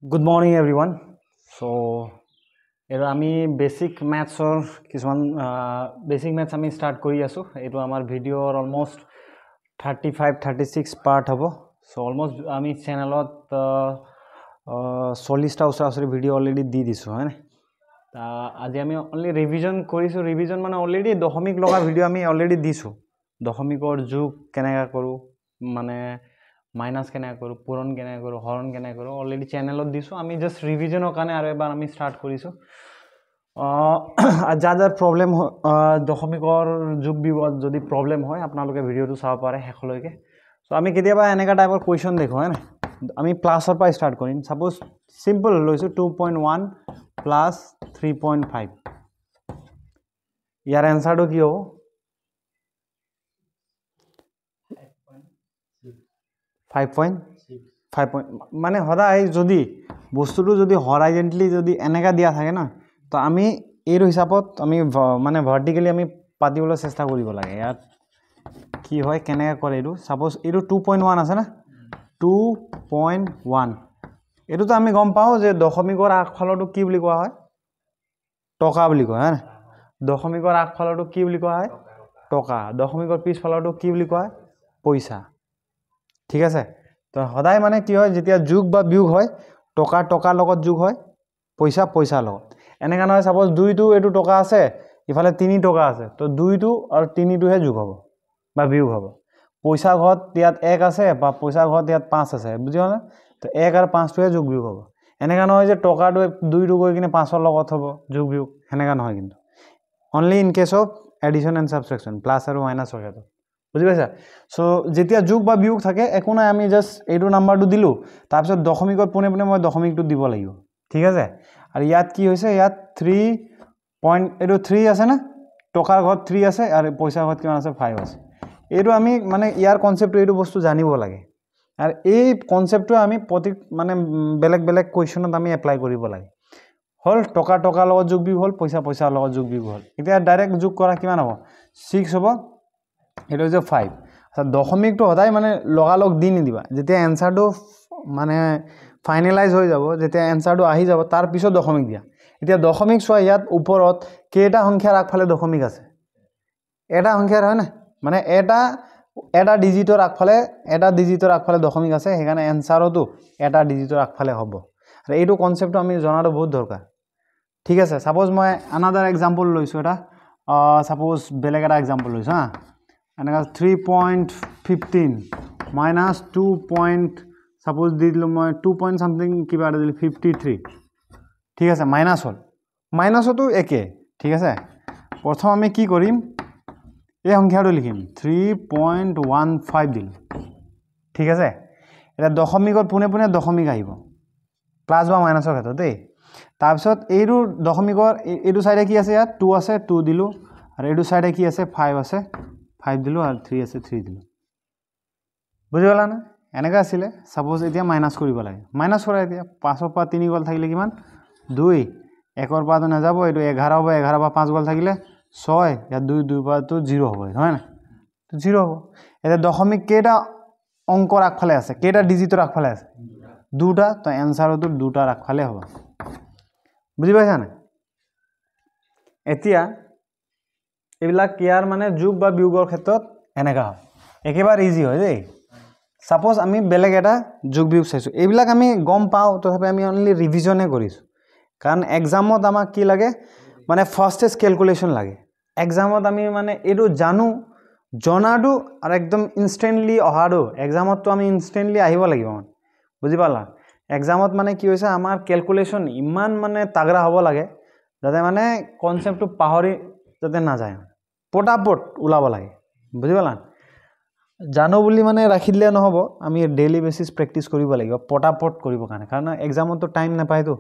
Good morning everyone. So এটো আমি basic ম্যাথছৰ কিছুমান বেসিক ম্যাথছ আমি স্টাৰ্ট কৰি আছো এটো আমাৰ ভিডিওৰ অলমোস্ট 35-36 পাৰ্ট হ'ব সো অলমোস্ট আমি চ্যানেলত 40টা ওচৰা-ওচৰি ভিডিও অলৰেডি দি দিছো হয় তা আজি আমি অনলি ৰিভিজন কৰিছো ৰিভিজন মানে অলৰেডি দশমিক লগা ভিডিও আমি অলৰেডি দিছো দশমিকৰ যোগ কেনেকা কৰো মানে মাইনাস কেনে কৰো পূৰণ কেনে কৰো হৰণ কেনে কৰো অলৰেডি চ্যানেলত দিছো আমি জাস্ট ৰিভিজনৰ কাৰণে আৰু এবাৰ আমি স্টাৰ্ট কৰিছো যাৰ প্ৰবলেম দশমিকৰ যোগ বিয়োগ যদি প্ৰবলেম হয় আপোনালোকে ভিডিওটো চাব পাৰে হেকলৈকে সো আমি কেতিয়াবা এনেকা টাইপৰ কোৱেশ্চন দেখো হয় না আমি প্লাসৰ পৰা স্টাৰ্ট কৰিম সাপোজ সিম্পল লৈছো 2.1 প্লাস 3.5 ইয়াৰ আনসাৰটো কি হ'ব 5.5 মানে হদাই যদি বস্তুটো যদি হৰাইজেন্টলি যদি এনেকা দিয়া থাকে না তো আমি এৰ হিসাবত আমি মানে ভাৰ্টিক্যালি আমি পাতিবলৈ চেষ্টা কৰিব লাগে ইয়াত কি হয় কেনেকা কৰে এটো সাপোজ এটো 2.1 আছে না 2.1 এটো তো আমি গম পাও যে দশমিকৰ আগফালটো কি বুলি কোৱা হয় টকা বুলি কোৱা হয় না দশমিকৰ আগফালটো কি বুলি কোৱা হয় টকা দশমিকৰ পিছফালটো কি বুলি কোৱা হয় পইচা ঠিক আছে তো হদাই মানে কি হয় যেতিয়া যোগ বা বিয়োগ হয় টকা টকা লগত যোগ হয় পইচা পইচা লগত এনেকা নহয় সাপোজ 2 টো এটো টকা আছে ইফালে 3 টকা আছে তো 2 টো আৰু 3 টো হে যোগ হ'ব বা বিয়োগ হ'ব পইচা ঘত ইয়াত 1 আছে বা পইচা ঘত ইয়াত 5 আছে বুজিও না তো 1 আৰু 5 টো হে যোগ বিয়োগ হ'ব এনেকা নহয় যে টকাটো 2 টো গৈ কিনে 5 ৰ লগত হ'ব যোগ বিয়োগ এনেকা নহয় কিন্তু only in case of addition and subtraction plus আৰু মাইনাস হয় বুঝি পাইছা সো যেতিয়া যোগ বা বিয়োগ থাকে একো নাই আমি জাস্ট এইটো নাম্বাৰটো দিলো তাৰ পিছত দশমিকৰ পুনে পুনে মই দশমিকটো দিব লাগিব ঠিক আছে আৰু ইয়াত কি হৈছে ইয়াত 3 আছে না টকাৰ ঘত 3 আছে আৰু পইচা ঘত কিমান আছে 5 আছে এইটো আমি মানে ইয়াৰ কনসেপ্ট এইটো বস্তু জানিব লাগে আৰু এই কনসেপ্টটো আমি প্ৰতি মানে বেলেগ বেলেগ কোৱেশ্চনত আমি এপ্লাই কৰিব লাগে হল টকা টকা লগত যোগ বিয়োগ হল পইচা পইচা লগত যোগ বিয়োগ হল এতিয়া ডাইৰেক্ট যোগ কৰা কিমান হ'ব 6 হ'ব এটা যে 5 আচ্ছা দশমিকটো হদাই মানে লগালগ দি নিদিবা যেতিয়া এনসারটো মানে ফাইনালাইজ হৈ যাব যেতিয়া এনসারটো আহি যাব তাৰ পিছত দশমিক দিয়া এতিয়া দশমিক সোয়া ইয়াত ওপৰত কেটা সংখ্যাৰ আগফালে দশমিক আছে এটা সংখ্যাৰ হয় না মানে এটা ডিজিটৰ আগফালে দশমিক আছে হেকানে এনসাৰটো এটা ডিজিটৰ আগফালে হ'ব আৰু এইটো কনসেপ্ট আমি জনাটো বহুত দৰকাৰ ঠিক আছে সাপোজ মই আনাদাৰ এক্সাম্পল লৈছো এটা সাপোজ বেলেগ এটা এক্সাম্পল লৈছো হা এনেকা 3.15 minus 2. Suppose দিলো মই 2 point something কিবা এটা দিলো 53 ঠিক আছে মাইনাস হল মাইনাসটো একে ঠিক আছে প্ৰথম আমি কি কৰিম এই সংখ্যাটো লিখিম 3.15 দিল ঠিক আছে এটা দশমিকৰ পুনে পুনে দশমিক আহিব প্লাস বা মাইনাসৰ ক্ষেত্ৰত দেই তাৰ পিছত এইটো দশমিকৰ এইটো সাইডে কি আছে ইয়াত 2 আছে 2 দিলো আৰু এইটো সাইডে কি আছে 5 আছে 5 দিলো আৰু 3 আছে 3 দিলো বুজিলা না এনেকা আছিল সাপোজ এতিয়া মাইনাস কৰিব লাগে মাইনাস কৰা এতিয়া 5 ৰ পৰা 3 গল থাকিলে কিমান 2 1 ৰ পৰা না যাব এটো 11 হ'ব 11 পৰা 5 গল থাকিলে 6 या 2 2 পৰা তো 0 হ'ব হয় না তো 0 হ'ব এটা দশমিক কেটা অংকৰ আগফালে আছে কেটা ডিজিটৰ আগফালে আছে দুটা তো এনসাৰটো দুটাৰ আগফালে হ'ব বুজি পাইছা না এতিয়া এবিলাক ইয়াৰ মানে যোগ বা বিয়োগৰ ক্ষেত্ৰত এনেকা হয় একেবাৰে ইজি হয় দেই সাপোজ আমি বেলেগ এটা যোগ বিয়োগ চাইছো এইবিলাক আমি গম পাও তথাপি আমি অনলি ৰিভিজনে কৰিছো কাৰণ এক্সামত আমাক কি লাগে মানে ফাৰ্স্ট স্টেজ ক্যালকুলেশন লাগে এক্সামত আমি মানে এটো জানো জনাটো আৰু একদম ইনস্ট্যান্টলি অহাটো এক্সামত তো আমি ইনস্ট্যান্টলি আহিব লাগিব বুজি পালা এক্সামত মানে কি হৈছে আমাৰ ক্যালকুলেশন ইমান মানে তাগৰা হ'ব লাগে যাতে মানে কনসেপ্টটো পাহৰি যাতে না যায় পটাপট ওলাব লাগে বুজি পালা জানো বুলি মানে ৰাখি দিলে নহব আমি ডেইলি বেসিস প্ৰ্যাকটিস কৰিব লাগিব পটাপট কৰিব কাৰণে কাৰণ এক্সামত তো টাইম নাপায় তো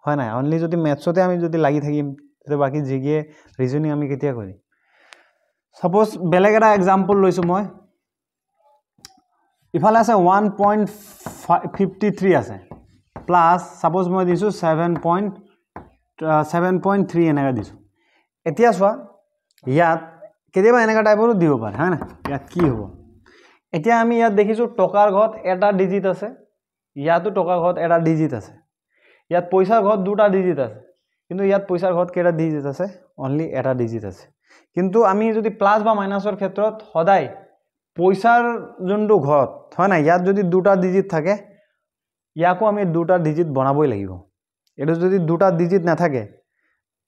হয় না অনলি যদি ম্যাথছতে আমি যদি লাগি থাকিম তে বাকি জিকে ৰিজনিং আমি কেতিয়া কৰিম সাপোজ বেলেগ এটা এক্সাম্পল লৈছো মই ইফালে আছে 1.53 আছে প্লাস সাপোজ মই দিছো 7.3 এনেকা দিছো এতিয়া সোয়া ইয়াত কেতিয়াবা এনেকা টাইপৰো দিব পাৰে হয় না ইয়াত কি হ'ব এতিয়া আমি ইয়াত দেখিছো টকাৰ ঘত এটা ডিজিট আছে ইয়াতো টকাৰ ঘত এটা ডিজিট আছে ইয়াত পইচাৰ ঘৰত দুটা ডিজিট আছে কিন্তু ইয়াত পইচাৰ ঘৰত কেইটা ডিজিট আছে অনলি এটা ডিজিট আছে কিন্তু আমি যদি প্লাস বা মাইনাসৰ ক্ষেত্ৰত সদায় পইচাৰ যোনটো ঘৰত হয় না ইয়াত যদি দুটা ডিজিট থাকে ইয়াকো আমি দুটা ডিজিট বনাবই লাগিব এটো যদি দুটা ডিজিট না থাকে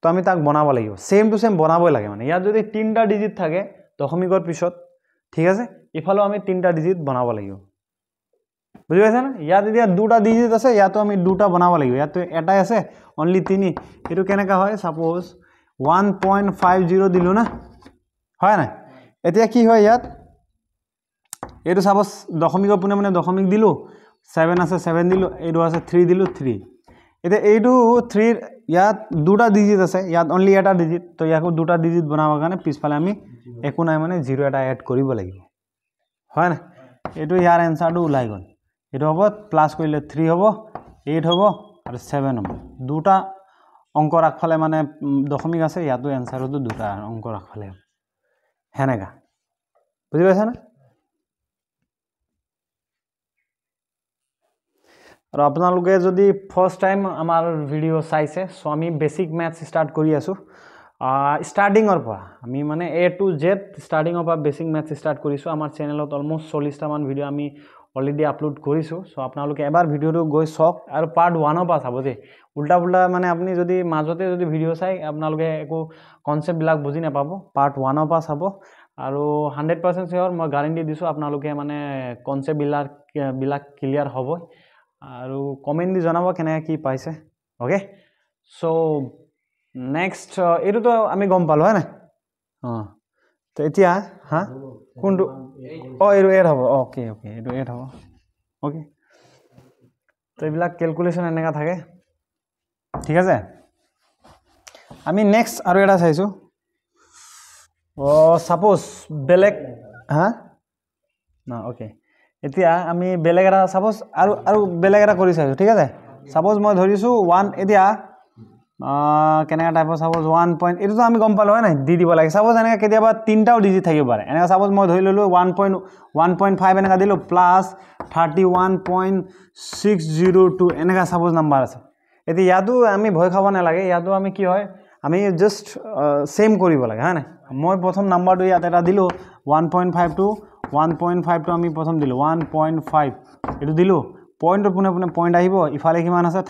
তো আমি তাক বনাব লাগিব সেম টু সেম বনাবই লাগে মানে ইয়াত যদি তিনটা ডিজিট থাকে দশমিকৰ পিছত ঠিক আছে ইফালো আমি তিনটা ডিজিট বনাব লাগিব বুঝি পাইছা না ইয়াত এতিয়া দুটা ডিজিট আছে ইয়াতো আমি দুটা বনাব লাগিব ইয়াত এটাই আছে অনলি 3 এটো কেনেকা হয় সাপোজ 1.50 দিলো না হয় না এতিয়া কি হয় ইয়াত এটো সাপোজ দশমিকৰ পুনে মানে দশমিক দিলো 7 আছে 7 দিলো এটো আছে 3 দিলো 3 এতিয়া এইটো 3 ইয়াত দুটা ডিজিট আছে ইয়াত অনলি এটা ডিজিট তো ইয়াকো দুটা ডিজিট বনাবৰ কাৰণে পিছফালে আমি একো নাই মানে 0 এটা এড কৰিব লাগিব হয় না এটো ইয়াৰ এনসাৰটো ওলাই গল এটো হ'ব প্লাস কৰিলে 3 হ'ব 8 হ'ব আৰু 7 হ'ব দুটা অংক ৰাখফালে মানে দশমিক আছে ইয়াতো এনসাৰটো দুটা অংক ৰাখফালে হেনেকা বুজি পাইছা না আৰু আপোনালোকে যদি ফাৰ্স্ট টাইম আমাৰ ভিডিও চাইছে সো আমি বেসিক ম্যাথছ স্টাৰ্ট কৰি আছো স্টাৰ্টিংৰ পৰা আমি মানে A to Z স্টাৰ্টিংৰ পৰা বেসিক ম্যাথছ স্টাৰ্ট কৰিছো আমাৰ চেনেলত অলমোস্ট 40 টা মান ভিডিও আমি অলৰেডি আপলোড কৰিছো সো আপোনালোকে এবাৰ ভিডিওটো গৈ চাওক আৰু পাৰ্ট 1 ৰ পৰা চাব দে উল্টা উল্টা মানে আপুনি যদি মাজতে যদি ভিডিও চাই আপোনালোকে একো কনসেপ্ট বিলাক বুজি নাপাব পাৰ্ট 1 ৰ পৰা চাব আৰু 100% সিওৰ মই গ্যাৰান্টি দিছো আপোনালোকে মানে কনসেপ্ট বিলাক ক্লিয়াৰ হ'ব আৰু কমেন্ট দি জনাব কেনে কি পাইছে ওকে সো নেক্সট এটো তো আমি গম পালো হয় না তো এতিয়া হা কোনটো এটো এড হ'ব ওকে ওকে এটো এড হ'ব ওকে তো এইবিলাক ক্যালকুলেশন এনেকা থাকে ঠিক আছে আমি নেক্সট আৰু এটা চাইছো সাপোজ বেলেগ হা না ওকে এতিয়া আমি বেলেগ এটা সাপোজ আৰু বেলেগ এটা কৰি চাইছো ঠিক আছে সাপোজ মই ধৰিছো 1 এতিয়া কেনেকা টাইপৰ সাপোজ 1 পইণ্ট এটো তো আমি গম পালো হয় না দি দিব লাগে সাপোজ এনেকা কেতিয়াবা তিনটাও ডিজিট থাকিব পাৰে এনেকা সাপোজ মই ধৰি ললো 1.5 এনেকা দিলো প্লাস 31.602 এনেকা সাপোজ নাম্বার আছে এতিয়া ইয়াতো আমি ভয় খাব না লাগে ইয়াতো আমি কি হয় আমি জাস্ট সেম কৰিব লাগে হয় না মই প্ৰথম নাম্বাৰটো ইয়াত এটা দিলো 1.5 to 1.5 to আমি প্ৰথম দিলো 1.5 এটো দিলো পয়েন্টৰ পুনে পুনে পয়েন্ট আহিব ইফালে কিমান আছে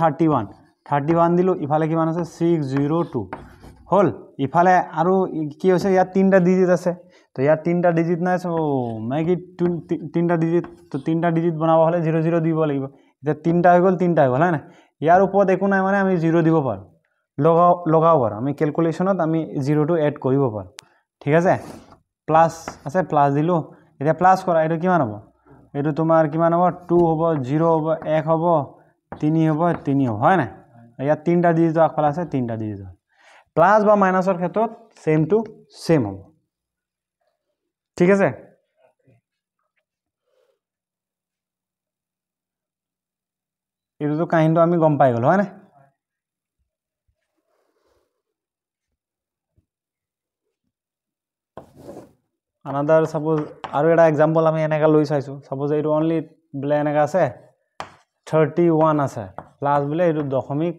31 দিলো ইফালে কিমান আছে 602 হল ইফালে আৰু কি হৈছে ইয়াত তিনটা ডিজিট আছে তো ইয়াত তিনটা ডিজিট নাই সো মাইকি তিনটা ডিজিট তো তিনটা ডিজিট বনাব হলে 00 দিব লাগিব এটা তিনটা হৈ গল হয় না ইয়াৰ ওপৰত একো নাই মানে আমি 0 দিব পাৰো লগাও পাৰো আমি ক্যালকুলেশনত আমি 0 টো এড কৰিব পাৰো ঠিক আছে প্লাস আছে প্লাস দিলো এটা প্লাস কৰা এটো কিমান হ'ব এটো তোমাৰ কিমান হ'ব 2 হ'ব 0 হ'ব 1 হ'ব 3 হ'ব 3 হ'ব হয় না ইয়াত তিনটা ডিজিট আগফালে আছে তিনটা ডিজিট প্লাস বা মাইনাসৰ ক্ষেত্ৰত সেম টু সেম হ'ব ঠিক আছে এটো তো কাহিনীটো আমি গম পাই গল হয় না another suppose আৰু এটা एग्जांपल আমি এনেকা লৈ চাইছো suppose এটো only বলে এনেকা আছে 31 আছে প্লাস বলে এটো দশমিক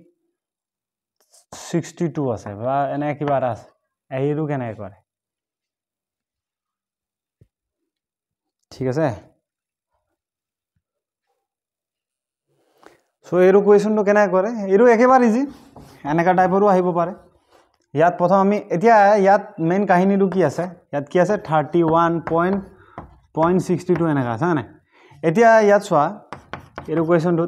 62 আছে বা এনে কিবা আছে এইটো কেনে কৰে ঠিক আছে সো এৰো কোৱেশ্চনটো কেনে কৰে এৰো একেবাৰে ইজি এনেকা টাইপৰো আহিব পাৰে ইয়াত প্ৰথম আমি এতিয়া ইয়াত মেইন কাহিনীটো কি আছে ইয়াত কি আছে 31.62 এনেকা আছে না এতিয়া ইয়াত চোৱা এৰো কোৱেশ্চনটো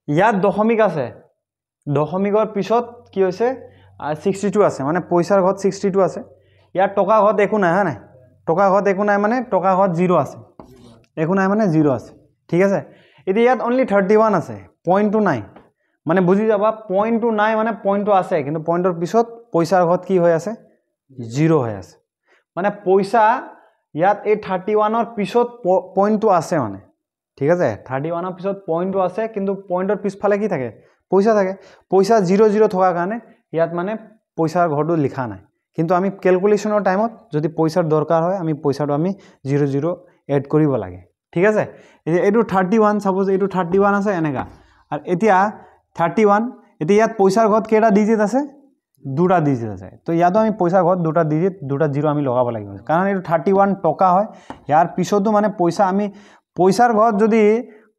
ইয়াত দশমিক আছে দশমিকৰ পিছত কি হৈছে 62 আছে মানে পইচাৰ ঘৰত 62 আছে ইয়াত টকা ঘৰত একো নাই হয় না টকা ঘৰত একো নাই মানে টকা ঘৰত 0 আছে একো নাই মানে 0 আছে ঠিক আছে এতিয়া ইয়াত অনলি 31 আছে পইণ্টটো নাই মানে বুজি যাবা পইণ্টটো নাই মানে পইণ্টটো আছে কিন্তু পইণ্টৰ পিছত পইচাৰ ঘৰত কি হৈ আছে 0 হৈ আছে মানে পইচা ইয়াত এই 31 ৰ পিছত পইণ্টটো আছে মানে ঠিক আছে 31 ৰ পিছত পইণ্টটো আছে কিন্তু পইণ্টৰ পিছফালে কি থাকে পইচা থাকে পইচা 00 থকা কাৰণে ইয়াত মানে পইচাৰ ঘৰটো লিখা নাই কিন্তু আমি ক্যালকুলেশনৰ টাইমত যদি পইচাৰ দৰকাৰ হয় আমি পইচাটো আমি 00 এড কৰিব লাগে ঠিক আছে এইটো 31 সাপোজ এইটো 31 আছে এনেকা আর এতিয়া 31 এতিয়া ইয়াত পইচাৰ ঘৰত কেটা ডিজিট আছে দুটা ডিজিট আছে তো ইয়াতো আমি পইচাৰ ঘৰত দুটা ডিজিট দুটা জিৰো আমি লগাব লাগিব কাৰণ এইটো 31 টকা হয় ইয়াৰ পিছতো মানে পইচা আমি পইচাৰ ঘৰত যদি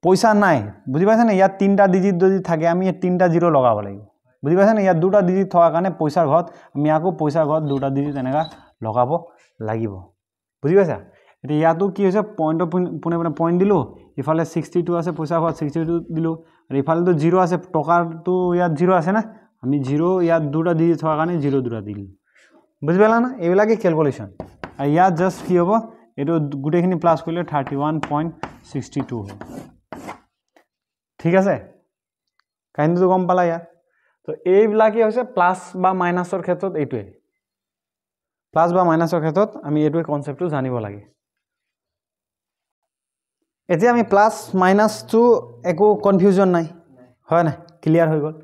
পইচা নাই বুজি পাইছে না ইয়াত তিনটা ডিজিট যদি থাকে আমি তিনটা জিরো লগাব লাগিব বুজি পাইছে না ইয়াত দুটা ডিজিট থকা কাৰণে পইচাৰ ঘৰত আমি আকৌ পইচাৰ ঘৰত দুটা ডিজিট এনেকা লগাব লাগিব বুজি পাইছা এতিয়া ইয়াতো কি হৈছে পয়েন্ট পুনে পুনে পয়েন্ট দিলো ইফালে 62 আছে পইচাৰ ঘৰত 62 দিলো আৰু ইফালে তো জিৰো আছে টকাৰ তো ইয়াত জিৰো আছে না আমি জিৰো ইয়াত দুটা ডিজিট থকা কাৰণে জিৰো দুটা দিলো বুজি পালা না এইবিলাকে ক্যালকুলেশন আৰু ইয়াত জাস্ট কি হ'ব এটো গুটেখিনি প্লাস কৰিলে 31.62 হ'ব ঠিক আছে কাহিনীটো গম পালা ইয়াত তো এইবিলাকে হৈছে প্লাস বা মাইনাসৰ ক্ষেত্ৰত এইটোৱে প্লাস বা মাইনাসৰ ক্ষেত্ৰত আমি এইটোৱে কনসেপ্টটো জানিব লাগে এতিয়া আমি প্লাস মাইনাস টু একো কনফিউজন নাই হয় না ক্লিয়ার হৈ গল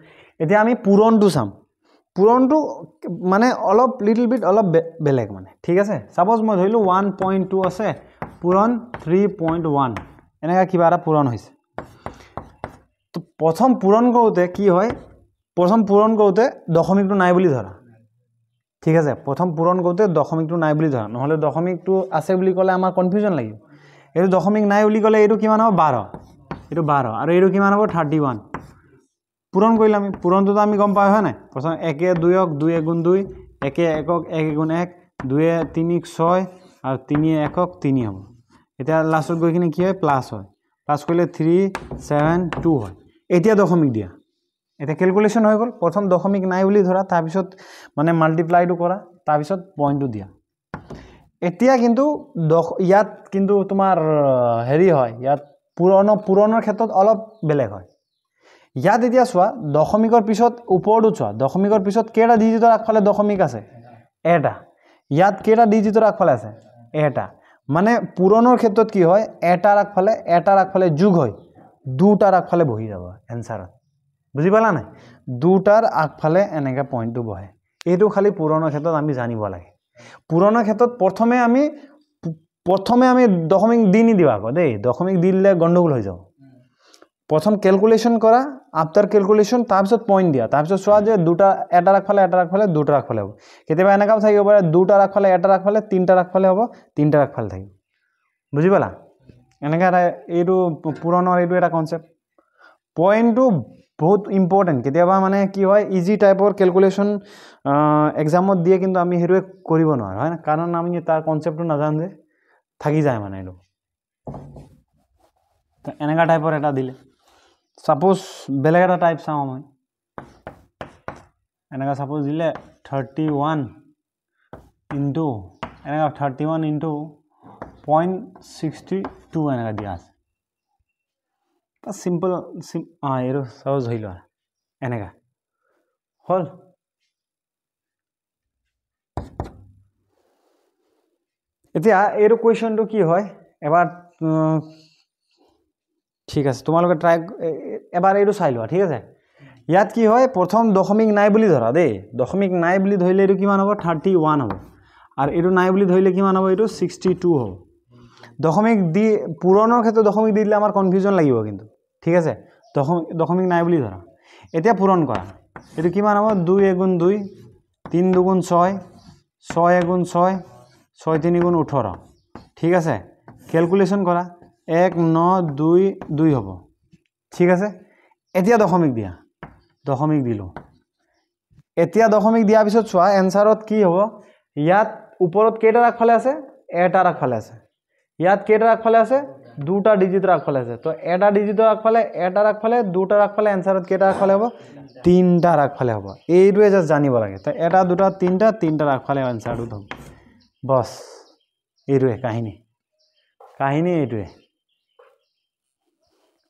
এতিয়া আমি পূৰণটো চাম পূৰণটো মানে অলপ লিটল বিট অলপ বেলেগ মানে ঠিক আছে সাপোজ মই ধৰিলো 1.2 আছে পূৰণ 3.1 এনেকা কিবা এটা পূৰণ হৈছে তো প্ৰথম পূৰণ কৰোতে কি হয় প্ৰথম পূৰণ কৰোতে দশমিকটো নাই বুলি ধৰা ঠিক আছে প্ৰথম পূৰণ কৰোতে দশমিকটো নাই বুলি ধৰা নহলে দশমিকটো আছে বুলি কলে আমাৰ কনফিউজন লাগিব এইটো দশমিক নাই বুলি কলে এইটো কিমান হ'ব 12 এইটো 12 আৰু এইটো কিমান হ'ব 31 পূৰণ কৰিলে আমি পূৰণটো আমি গম পাই হয় না প্ৰথম 1 2 2 গুণ 2 1 1 1 গুণ 1 2 3 6 আৰু 3 1 3 হ'ব এটা লাষ্টত গৈ কিনে কি হয় প্লাস হয় প্লাস কৰিলে 3 7 2 হয় এতিয়া দশমিক দিয়া এটা ক্যালকুলেশন হৈ গল প্ৰথম দশমিক নাই বুলি ধৰা তাৰ পিছত মানে মাল্টিপ্লাইটো কৰা তাৰ পিছত পয়েন্টটো দিয়া এতিয়া কিন্তু ইয়াত কিন্তু তোমাৰ হেৰি হয় ইয়াত পূৰণৰ ক্ষেত্ৰত অলপ বেলেগ হয় ইয়াত এতিয়া চোৱা দশমিকৰ পিছত ওপৰটো চোৱা দশমিকৰ পিছত কেটা ডিজিটৰ আগফালে দশমিক আছে এটা ইয়াত কেটা ডিজিটৰ আগফালে আছে এটা মানে পূৰণৰ ক্ষেত্ৰত কি হয় এটাৰ আগফালে যোগ হয় দুটাৰ আগফালে বহি যাব এনসাৰত বুজি পালা নাই দুটাৰ আগফালে এনেকা পয়েন্টটো বহে এইটো খালি পূৰণৰ ক্ষেত্ৰত আমি জানিব লাগে পূৰণৰ ক্ষেত্ৰত প্ৰথমে আমি দশমিক দি নিদিবা আকৌ দেই দশমিক দিলে গন্ডগোল হৈ যাব প্ৰথম ক্যালকুলেশন কৰা আফটাৰ ক্যালকুলেশন তাৰ পিছত পয়েন্ট দিয়া তাৰ পিছত চোৱা যে দুটা এটাৰ আগফালে দুটাৰ আগফালে হ'ব কেতিয়াবা এনেকাও থাকিব পাৰে দুটাৰ আগফালে এটাৰ আগফালে তিনটাৰ আগফালে হ'ব তিনটাৰ আগফালে থাকিব বুজি পালা এনেকা এইটো পূৰণৰ এইটো এটা কনসেপ্ট পয়েন্টটো বহুত ইম্পৰ্টেন্ট কেতিয়াবা মানে কি হয় ইজি টাইপৰ ক্যালকুলেশন এক্সামত দিয়ে কিন্তু আমি হেৰুৱে কৰিব নোৱাৰো হয় না কাৰণ আমি তাৰ কনসেপ্টটো নাজানো যে থাকি যায় মানে এইটো এনেকা টাইপৰ এটা দিলে সাপোজ বেলেগ এটা টাইপ চাওঁ মই এনেকা সাপোজ দিলে 31 ইনটু এনেকা 31 ইনটু 0.62 এনেকা দিয়া আছে সিম্পল এইটো সহজ হৈ লোৱা এনেকা হল এতিয়া এইটো কোৱেশ্চনটো কি হয় এবাৰ ঠিক আছে তোমালোকে ট্ৰাই এবাৰ এইটো চাই লোৱা ঠিক আছে ইয়াত কি হয় প্ৰথম দশমিক নাই বুলি ধৰা দেই দশমিক নাই বুলি ধৰিলে এইটো কিমান হ'ব 31 হ'ব আৰু এইটো নাই বুলি ধৰিলে কিমান হ'ব এইটো 62 হ'ব দশমিক দি পূৰণৰ ক্ষেত্ৰত দশমিক দিলে আমাৰ কনফিউজন লাগিব কিন্তু ঠিক আছে দশমিক নাই বুলি ধৰা এতিয়া পূৰণ কৰা এইটো কিমান হ'ব 2 গুণ 2 3 2 গুণ 6 6 গুণ 6 6 3 গুণ 18 ঠিক আছে ক্যালকুলেশন কৰা 1 9 2 2 হ'ব ঠিক আছে এতিয়া দশমিক দিয়া দশমিক দিলো এতিয়া দশমিক দিয়াৰ পিছত চোৱা এনসাৰত কি হ'ব ইয়াত ওপৰত কেইটাৰ আগফালে আছে এটাৰ আগফালে আছে ইয়াত কেইটাৰ আগফালে আছে দুটা ডিজিটৰ আগফালে আছে তো এটা ডিজিটৰ আগফালে এটাৰ আগফালে দুটাৰ আগফালে এনসাৰত কেইটাৰ আগফালে হ'ব তিনটাৰ আগফালে হ'ব এইটোৱে জাস্ট জানিব লাগে তো এটা দুটা তিনটাৰ আগফালে এনসাৰটো হ'ব বস এইটোৱে কাহিনী এইটোৱে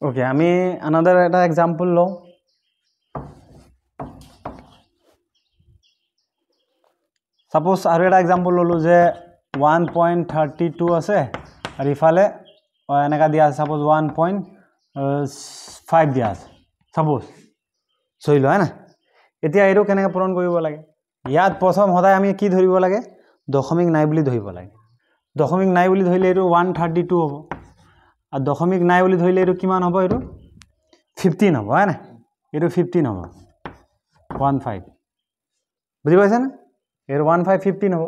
ওকে আমি আনাদাৰ এটা এক্সাম্পল লওঁ সাপোজ আৰু এটা এক্সাম্পল ললো যে 1.32 আছে আৰু ইফালে এনেকা দিয়া আছে সাপোজ 1.5 দিয়া আছে সাপোজ চইলো হয় না এতিয়া এইটো কেনেকৈ পূৰণ কৰিব লাগে ইয়াত প্ৰথম সদায় আমি কি ধৰিব লাগে দশমিক নাই বুলি ধৰিব লাগে দশমিক নাই বুলি ধৰিলে এইটো 132 হ'ব আৰু দশমিক নাই বুলি ধৰিলে এইটো কিমান হ'ব এইটো 15 হ'ব হয় না এইটো 15 হ'ব 15 বুজি পাইছে না এইটো 15 হ'ব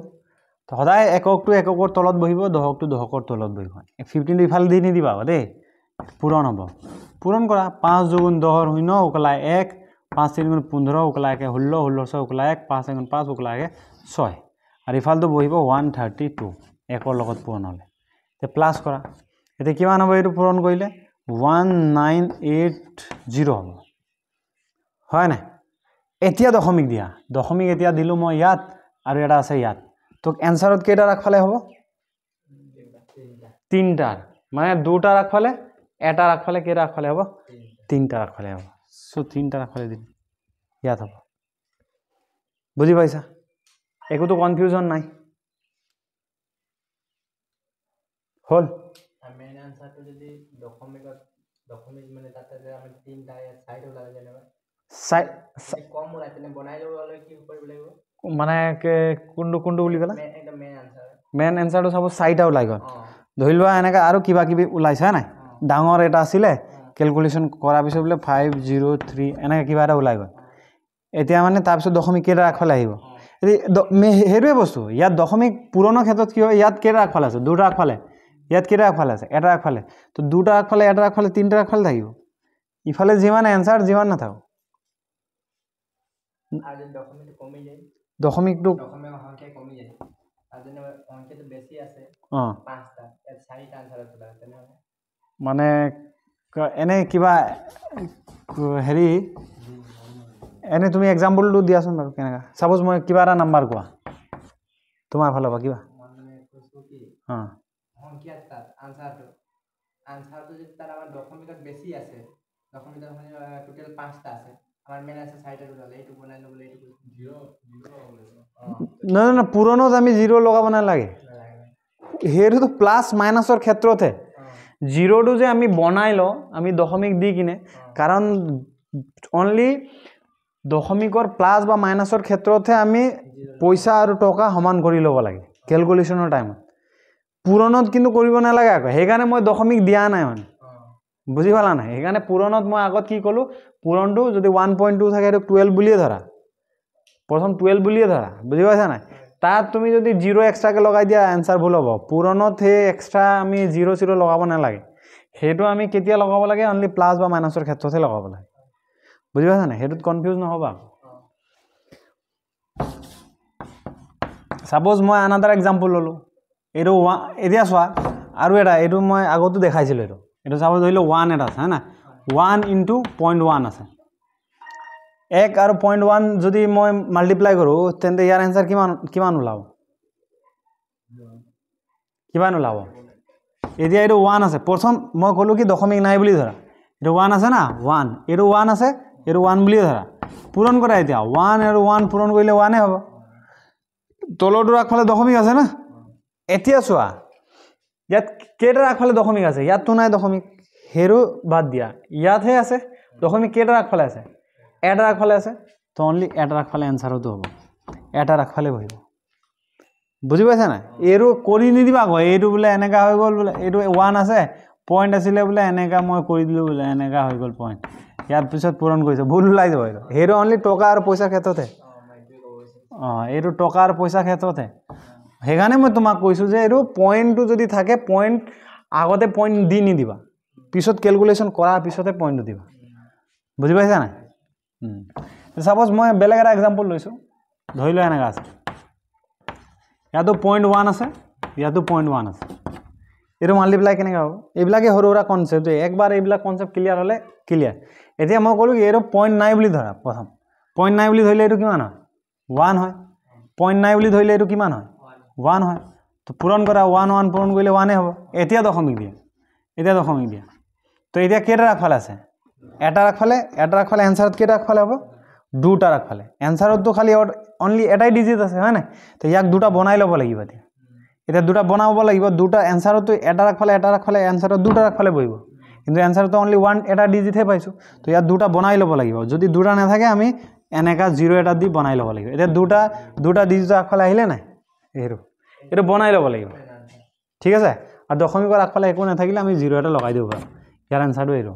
তো সদায় এককটো এককৰ তলত বহিব দশকটো দশকৰ তলত বহিব 15 ইফালে দি নিদিবা দেই পূৰণ হ'ব পূৰণ কৰা 5 × 10 শূন্য উকলাই 1 5 × 3 = 15 উকলাই 1 16 16 6 উকলাই 1 5 × 5 উকলাই 1 6 আৰু ইফালটো বহিব 132 একৰ লগত পূৰণ হ'লে তে প্লাস কৰা এতে কিমান হ'ব এইটো পূৰণ কৰিলে 1980 হ'ব হয় না এতিয়া দশমিক দিয়া দশমিক এতিয়া দিলো মই ইয়াত আৰু এটা আছে ইয়াত তো এনসাৰত কেইটা ৰাখফালে হ'ব তিনটাৰ মানে দুটা রাখফালে এটা রাখফালে কেইটা রাখফালে হ'ব তিনটা রাখফালে হ'ব সো তিনটা রাখফালে দিম ইয়াত হ'ব বুজি পাইছা একোতো কনফিউজন নাই হল মেইন আনসারটো যদি দশমিক মানে তাতে যে আমি তিনটা সাইড ওলাই যাবে সাইড কম ওলাই তেনে বনাই লবলৈ কি কৰিব লাগিব মানে কোনটো কোনটো বুলি কলা একদম মেইন আনসাৰ মেইন আনসাৰটো সব সাইডটা ওলাই গল ধৰি লোৱা এনেকা আৰু কিবা কিবি ওলাইছে নাই ডাঙৰ এটা আছিলে ক্যালকুলেশন কৰাৰ পিছত বলে 503 এনেকা কিবা এটা ওলাই গল এতিয়া মানে তাৰ পিছত দশমিক কেইটা ৰাখফালে আহিব হেৰুৱে বস্তু ইয়াত দশমিক পূৰণৰ ক্ষেত্ৰত কি হয় ইয়াত কেইটা ৰাখফালে আছে দুটা ৰাখফালে ইয়াত কেইটা ৰাখফালে আছে এটা ৰাখফালে তো দুটা ৰাখফালে এটা ৰাখফালে তিনটা ৰাখফালে থাকিব ইফালে যিমান এনসার যিমান নাথাকক আর যদি দশমিকটো কমি যায় দশমিকটো দশমিক সংখ্যা কমি যায় আর যদি সংখ্যাটো বেশি আছে পাঁচটা এর চাৰিটা আনসাৰ আছে তেনে মানে এনে কিবা হেৰি এনে তুমি এক্সাম্পলটো দিয়াচোন বাৰু কেনেকা সাপোজ মই কিবা এটা নাম্বাৰ কোৱা তোমাৰ ফালৰ পৰা কিবা মানে কৈছো কি সংখ্যাটা আনসারটো যদি তার আমার দশমিকত বেশি আছে দশমিকত টোটাল 5টা আছে আমার মেন আছে 6টা টোটাল এইটো বনাই লবলৈ এইটো 0 না না না পুৰণত আমি 0 লগাব নালাগে হেৰুটো প্লাস মাইনাসৰ ক্ষেত্ৰতে 0 টো যে আমি বনাই ল আমি দশমিক দি কিনে কাৰণ অনলি দশমিকৰ প্লাস বা মাইনাসৰ ক্ষেত্ৰতে আমি পইচা আৰু টকা সমান কৰি ল'ব লাগে ক্যালকুলেশনৰ টাইমত পুৰণত কিন্তু কৰিব নালাগে আকৌ সেইকাৰণে মই দশমিক দিয়া নাই মানে বুজি পালা নাই সেইকাৰণে পুৰণত মই আগত কি কলো পুৰণটো যদি 1.2 থাকে এটা 12 বুলিয়ে ধৰা প্ৰথম 12 বুলিয়ে ধৰা বুজি পাইছা নাই তাত তুমি যদি 0 এক্সট্ৰা কে লগাই দিয়া आंसर ভুল হ'ব পুৰণত হে এক্সট্ৰা আমি 0 লগাব নালাগে হেতু আমি কেতিয়া লগাব লাগে অনলি প্লাস বা মাইনাসৰ ক্ষেত্ৰতে লগাব লাগে বুজি পাইছা নাই হেতুত কনফিউজ নহবা সাপোজ মই আনাদাৰ এক্সাম্পল ললো এটো এতিয়া চোৱা আৰু এটা এটো মই আগতো দেখাইছিল এটো সাপোজ হইলো 1 এটা আছে না 1 * 0.1 আছে 1 আৰু 0.1 যদি মই মাল্টিপ্লাই কৰো তেন্তে ইয়াৰ आंसर কিমান ওলাব কিমান ওলাব এতিয়া এটো 1 আছে প্ৰথম মই কলো কি দশমিক নাই বুলি ধৰা এটো 1 আছে না 1 এটো 1 আছে এটো 1 বুলি ধৰা পূৰণ কৰা এতিয়া 1 আৰু 1 পূৰণ কৰিলে 1 এ হ'ব তলটো ৰাখফালে দশমিক আছে না এতিয়া চোৱা ইয়াত কেইটা ৰাখফালে দশমিক আছে ইয়াত তো নাই দশমিক হেৰু বাদ দিয়া ইয়াত হে আছে দশমিক কেইটা ৰাখফালে আছে এটা ৰাখফালে আছে তো অনলি এটা ৰাখফালে आंसर হতো হ'ব এটা ৰাখফালে বহিব বুজি পাইছা না এৰো কৰি নিদিবা গো এটো বলে এনেকা হৈ গল বলে এটো 1 আছে পয়েন্ট আছিলে বলে এনেকা মই কৰি দিলো বলে এনেকা হৈ গল পয়েন্ট ইয়াৰ পিছত পূৰণ কৰিছে ভুল ওলাই যাব এটো হেৰো অনলি টকা আৰু পইচা ক্ষেত্ৰতে এটো টকা আৰু পইচা ক্ষেত্ৰতে হেগানে মই তোমাক কৈছো যে এটো পয়েন্টটো যদি থাকে পয়েন্ট আগতে পয়েন্ট দি নিদিবা পিছত ক্যালকুলেশন কৰাৰ পিছতে পয়েন্ট দিবা বুজি পাইছা না সাপোজ মই বেলেগ এটা एग्जांपल লৈছো ধৰিলো এনেকা আছে ইয়াতো 0.1 আছে ইয়াতো 0.1 আছে এটো মাল্টিপ্লাই কেনেকা হ'ব এইবিলাকে হৰুৰা কনসেপ্ট একবাৰ এইবিলাক কনসেপ্ট ক্লিয়াৰ হলে ক্লিয়াৰ এতিয়া মই কলো এটো পয়েন্ট নাই বুলি ধৰা প্ৰথম পয়েন্ট নাই বুলি ধৰিলে এটো কিমান হয় 1 হয় পয়েন্ট নাই বুলি ধৰিলে এটো কিমান হয় 1 হয় তো পূৰণ কৰা 1 1 পূৰণ কৰিলে 1 এ হ'ব এতিয়া দশমিক দিয়া তো এতিয়া কেইটা ৰাখফালে আছে এটা ৰাখফালে आंसरত কেইটা ৰাখফালে হ'ব দুটা ৰাখফালে आंसरত তো খালি অনলি এটাই ডিজিট আছে হয় না তো ইয়াক দুটা বনাই ল'ব লাগিব এতিয়া দুটা বনাব লাগিব দুটা आंसरত তো এটা ৰাখফালে आंसरত দুটা ৰাখফালে বহিব কিন্তু आंसरত তো অনলি 1 এটা ডিজিট হে পাইছো তো ইয়াত দুটা বনাই ল'ব লাগিব যদি দুটা না থাকে আমি এনেকা 0 এটা দি বনাই ল'ব লাগিব এতিয়া দুটা ডিজিট ৰাখফালে আহিলে নাই এটো বনাই ল'ব লাগিব ঠিক আছে আৰু দশমিকৰ আগফালে একো নাথাকিলে আমি 0 এটা লগাই দিব পাৰোঁ ইয়াৰ এনসাৰটো এইটো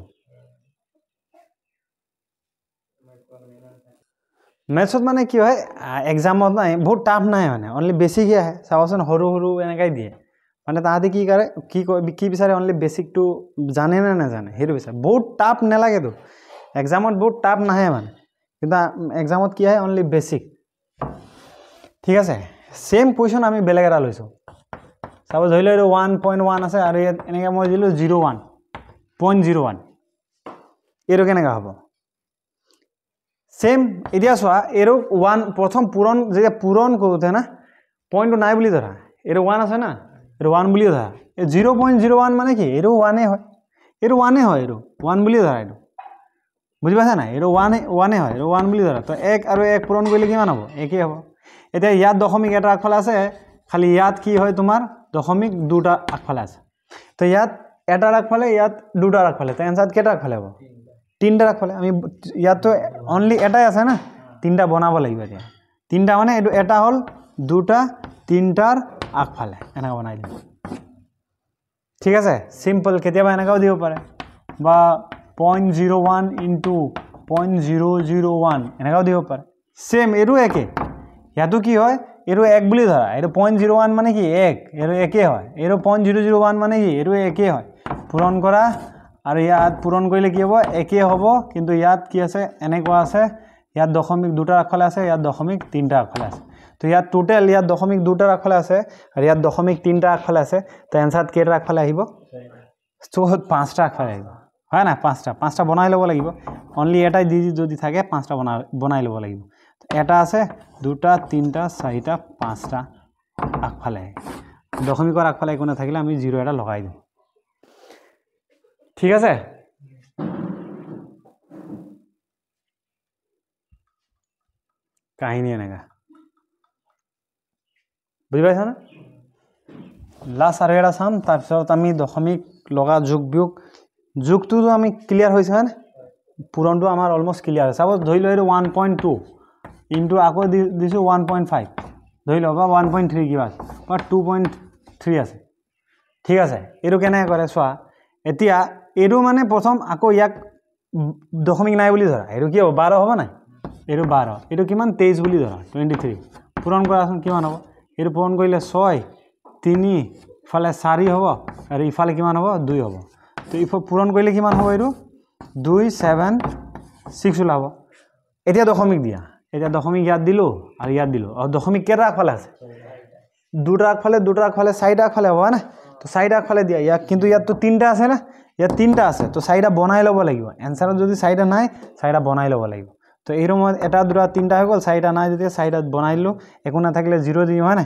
মেথছত মানে কি হয় এক্সামত নাই বহুত টাফ নাই মানে অনলি বেছিকহে আহে চাবচোন সৰু সৰু এনেকাই দিয়ে মানে তাহাঁতে কি কৰে কি বিচাৰে অনলি বেছিকটো জানে নে নাজানে সেইটো বিচাৰে বহুত টাফ নালাগেতো এক্সামত বহুত টাফ নাহে মানে কিন্তু এক্সামত কি আহে অনলি বেছিক ঠিক আছে সেম কুৱেশ্যন আমি বেলেগ এটা লৈছোঁ চাব ধৰি লওঁ এইটো 1.1 আছে আৰু ইয়াত এনেকৈ মই দিলোঁ 0.1 এইটো কেনেকৈ হ'ব সেম এতিয়া চোৱা এইটো 1 প্ৰথম পূৰণ যেতিয়া পূৰণ কৰোঁতে না পইণ্টটো নাই বুলি ধৰা এইটো 1 আছে না এইটো 1 বুলি ধৰা এই 0.01 মানে কি এইটো 1 হয় এইটো 1 হয় এইটো 1 বুলি ধৰা এইটো বুজি পাইছা নাই এইটো 1 হয় এইটো 1 বুলি ধৰা তো 1 আৰু 1 পূৰণ কৰিলে কিমান হ'ব একেই হ'ব এতিয়া ইয়াত দশমিক এটা আগফালে আছে খালি ইয়াত কি হয় তোমাৰ দশমিক দুটা আগফালে আছে তো ইয়াত এটাৰ আগফালে ইয়াত দুটাৰ আগফালে তো এনসাৰ কেইটা আগফালে হ'ব তিনটাৰ আগফালে আমি ইয়াত তো অনলি এটাই আছে না তিনটা বনাব লাগিব এতিয়া তিনটা মানে এইটো এটা হ'ল দুটা তিনটাৰ আগফালে এনেকৈ বনাই দিম ঠিক আছে সিম্পল কেতিয়াবা এনেকাও দিব পাৰে বা 0.01 ইনটু 0.001 এনেকাও দিব পাৰে সেম এইটো একে ইয়াতো কি হয় এইটো 1 বুলি ধৰা এইটো 0.01 মানে কি 1 এইটো একে হয় এইটো 0.001 মানে কি এইটো একে হয় পূৰণ কৰা আৰু ইয়াত পূৰণ কৰিলে কি হ'ব একে হ'ব কিন্তু ইয়াত কি আছে এনেকুৱা আছে ইয়াত দশমিক দুটাৰ আগফালে আছে ইয়াত দশমিক তিনটাৰ আগফালে আছে তো ইয়াত টোটেল ইয়াত দশমিক দুটাৰ আগফালে আছে আৰু ইয়াত দশমিক তিনটাৰ আগফালে আছে তো এনসাৰ কেইটাৰ আগফালে আহিব তো 5টা আগফালে আহিব হয় না 5টা বনাই ল'ব লাগিব অনলি এটাই যদি থাকে 5টা বনাই ল'ব লাগিব এটা আছে দুটা তিনটা চাৰিটা 5টা আগফালে দশমিকৰ আগফালে একো নাথাকিলে আমি 0 এটা লগাই দিম ঠিক আছে কাহিনী এনেকা বুজি পাইছা না লাষ্ট আৰু এটা চাম তাৰপিছত আমি দশমিক লগা যোগ বিয়োগ যোগটো আমি ক্লিয়াৰ হৈছে হয়নে পূৰণটো আমাৰ অলমোষ্ট ক্লিয়াৰ আছে চাব ধৰি লওঁ এইটো 1.2 ইনটু আকৌ দিছোঁ 1.5 ধৰি লওঁ বা 1.3 কিবা আছে বা 2.3 আছে ঠিক আছে এইটো কেনেকৈ কৰে চোৱা এতিয়া এইটো মানে প্ৰথম আকৌ ইয়াক দশমিক নাই বুলি ধৰা এইটো কি হ'ব 12 হ'ব নাই এইটো 12 এইটো কিমান 23 বুলি ধৰা 23 পূৰণ কৰাচোন কিমান হ'ব এইটো পূৰণ কৰিলে 6 3 ইফালে 4 হ'ব আৰু ইফালে কিমান হ'ব 2 হ'ব তো ইফালে পূৰণ কৰিলে কিমান হ'ব এইটো 2 7 6 ওলাব এতিয়া দশমিক দিয়া এতিয়া দশমিক ইয়াত দিলোঁ আৰু ইয়াত দিলোঁ আৰু দশমিক কেইটা আগফালে আছে দুটাৰ আগফালে 4টা আগফালে হ'ব না তো 4টা আগফালে দিয়া ইয়াক কিন্তু ইয়াত তো 3টা আছে না ইয়াত 3টা আছে তো 4টা বনাই ল'ব লাগিব এনসাৰত যদি 4টা নাই 4টা বনাই ল'ব লাগিব তো এই ৰুমত এটা দুটা 3টা হৈ গ'ল 4টা নাই যদি 4টা বনাই দিলোঁ একো নাথাকিলে 0 দিম হয় না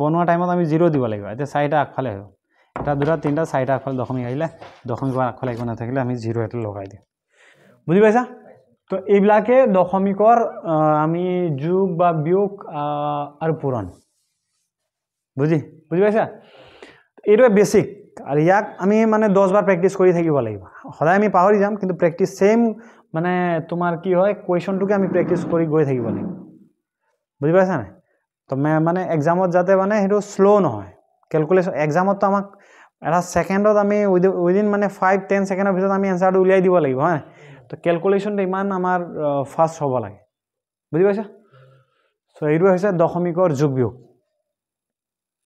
বনোৱা টাইমত আমি 0 দিব লাগিব এতিয়া 4টা আগফালে হৈ গ'ল এটা দুটা 3টা 4টা আগফালে দশমিক আহিলে দশমিকৰ আগফালে একো নাথাকিলে আমি 0 এটা লগাই দিওঁ বুজি পাইছা তো এইবিলাকে দশমিকৰ আমি যোগ বা বিয়োগ আৰু পূৰণ বুজি পাইছা এইটোৱে বেছিক আৰু ইয়াক আমি মানে 10 বাৰ প্ৰেক্টিছ কৰি থাকিব লাগিব সদায় আমি পাহৰি যাম কিন্তু প্ৰেক্টিছ সেম মানে তোমাৰ কি হয় কুৱেশ্যনটোকে আমি প্ৰেক্টিছ কৰি গৈ থাকিব লাগিব বুজি পাইছা নাই তো মানে এক্সামত যাতে মানে সেইটো শ্ল' নহয় কেলকুলেশ্যন এক্সামততো আমাক এটা ছেকেণ্ডত আমি উইদিন মানে 5-10 ছেকেণ্ডৰ ভিতৰত আমি এনসাৰটো উলিয়াই দিব লাগিব হয় তো কেলকুলেশ্যনটো ইমান আমাৰ ফাষ্ট হ'ব লাগে বুজি পাইছা চ' এইটো হৈছে দশমিকৰ যোগ বিয়োগ